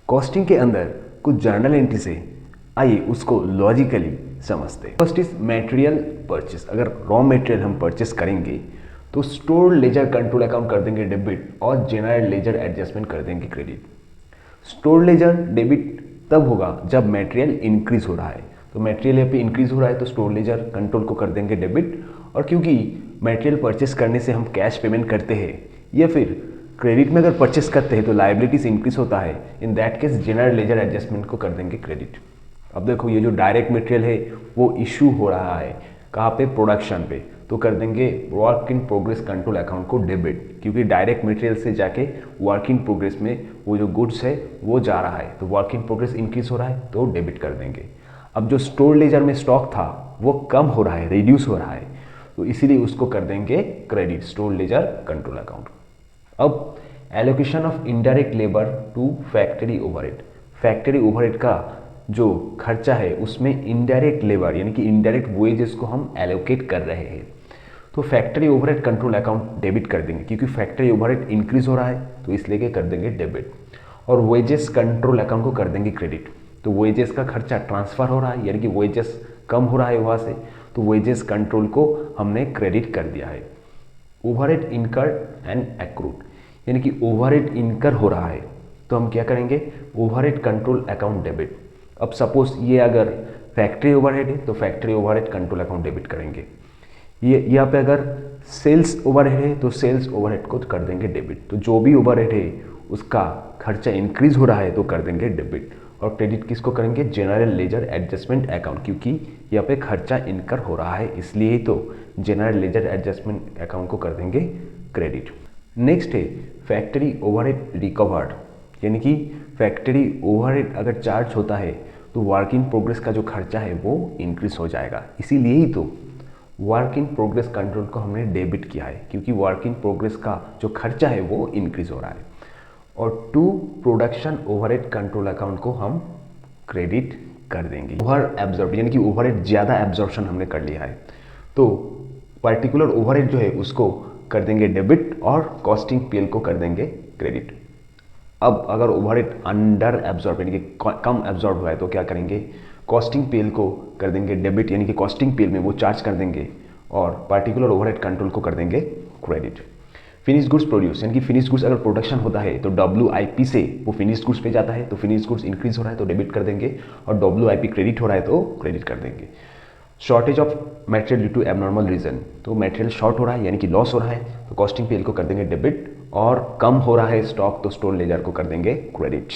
Costing के अंदर कुछ जर्नल एंट्री से आइए उसको लॉजिकली समझते हैं। First is material purchase. अगर रॉ मटेरियल हम परचेस करेंगे तो स्टोर लेजर कंट्रोल अकाउंट कर देंगे डेबिट और जनरल लेजर एडजस्टमेंट कर देंगे क्रेडिट। स्टोर लेजर डेबिट तब होगा जब मटेरियल इंक्रीज हो रहा है, तो मटेरियल यहाँ पे इंक्रीज हो रहा है तो स्टोर लेजर कंट्रोल को कर देंगे डेबिट। और क्योंकि मटेरियल परचेस करने से हम कैश पेमेंट करते हैं या फिर क्रेडिट में अगर परचेस करते हैं तो लायबिलिटीज इंक्रीज होता है, in that case general ledger adjustment को कर देंगे क्रेडिट। अब देखो ये जो डायरेक्ट मटेरियल है वो इशू हो रहा है कहाँ पे, प्रोडक्शन पे, तो कर देंगे work in progress control account को डेबिट, क्योंकि डायरेक्ट मटेरियल से जाके वर्क इन प्रोग्रेस में वो जो गुड्स है वो जा रहा है, तो वर्क इन प्रोग्रेस इंक्रीज हो रहा है तो डेबिट कर देंगे। अब जो स्टोर लेजर में स्टॉक था वो कम हो रहा है, रिड्यूस हो रहा है, तो इसीलिए उसको कर देंगे credit, store ledger control account. अब allocation of indirect labour to factory overhead. Factory overhead का जो खर्चा है उसमें इनडायरेक्ट लेबर यानी कि इनडायरेक्ट वेजेस को हम एलोकेट कर रहे हैं, तो factory overhead control account debit कर देंगे, क्योंकि फैक्ट्री ओवरहेड इंक्रीज हो रहा है तो इसलिए कर देंगे डेबिट। और वेजेस कंट्रोल अकाउंट को कर देंगे क्रेडिट। तो वेजेस का खर्चा ट्रांसफर हो रहा है यानी कि वेजेस कम हो रहा है वहाँ से, तो वेजेस कंट्रोल को हमने क्रेडिट कर दिया है। ओवरहेड इनकर्ड एंड एक्रूड, यानी कि ओवरहेड इनकर हो रहा है तो हम क्या करेंगे, ओवरहेड कंट्रोल अकाउंट डेबिट। अब सपोज ये अगर फैक्ट्री ओवरहेड है तो factory overhead control account debit करेंगे। ये यहाँ पे अगर सेल्स ओवरहेड है तो सेल्स ओवरहेड को कर देंगे डेबिट। तो जो भी ओवरहेड है उसका खर्चा इंक्रीज हो रहा है तो कर देंगे डेबिट। और क्रेडिट किसको करेंगे, जनरल लेजर एडजस्टमेंट अकाउंट, क्योंकि यहाँ पे खर्चा इनकर हो रहा है इसलिए ही तो जनरल लेजर एडजस्टमेंट अकाउंट को कर देंगे क्रेडिट। नेक्स्ट है फैक्ट्री ओवरहेड रिकवर्ड, यानी कि फैक्ट्री ओवरहेड अगर चार्ज होता है तो वर्क इन प्रोग्रेस का जो खर्चा है वो इंक्रीज हो जाएगा, इसीलिए ही तो वर्क इन प्रोग्रेस कंट्रोल को हमने डेबिट किया है, क्योंकि वर्क इन प्रोग्रेस का जो खर्चा है वो इंक्रीज हो रहा है। और to production overhead control account को हम क्रेडिट कर देंगे। ओवर एब्जॉर्ब यानी कि ओवरहेड ज़्यादा एब्जॉर्प्शन हमने कर लिया है तो पर्टिकुलर ओवरहेड जो है उसको कर देंगे डेबिट और कॉस्टिंग पीएल को कर देंगे क्रेडिट। अब अगर ओवरहेड अंडर एब्जॉर्ब यानी कि कम एब्जॉर्ब हुआ है तो क्या करेंगे, कॉस्टिंग पीएल को कर देंगे डेबिट, यानी कि कॉस्टिंग पीएल में वो चार्ज कर देंगे और पर्टिकुलर ओवरहेड कंट्रोल को कर देंगे क्रेडिट। फिनिश गुड्स प्रोड्यूस, यानी कि फिनिश गुड्स अगर प्रोडक्शन होता है तो WIP से वो फिनिश गुड्स पे जाता है, तो फिनिश गुड्स इंक्रीज हो रहा है तो डेबिट कर देंगे और WIP क्रेडिट हो रहा है तो क्रेडिट कर देंगे। Shortage of material due to abnormal reason, तो मटेरियल शॉर्ट हो रहा है यानी कि लॉस हो रहा है तो कॉस्टिंग पीएल को कर देंगे डेबिट, और कम हो रहा है स्टॉक तो स्टोर लेजर को कर देंगे क्रेडिट।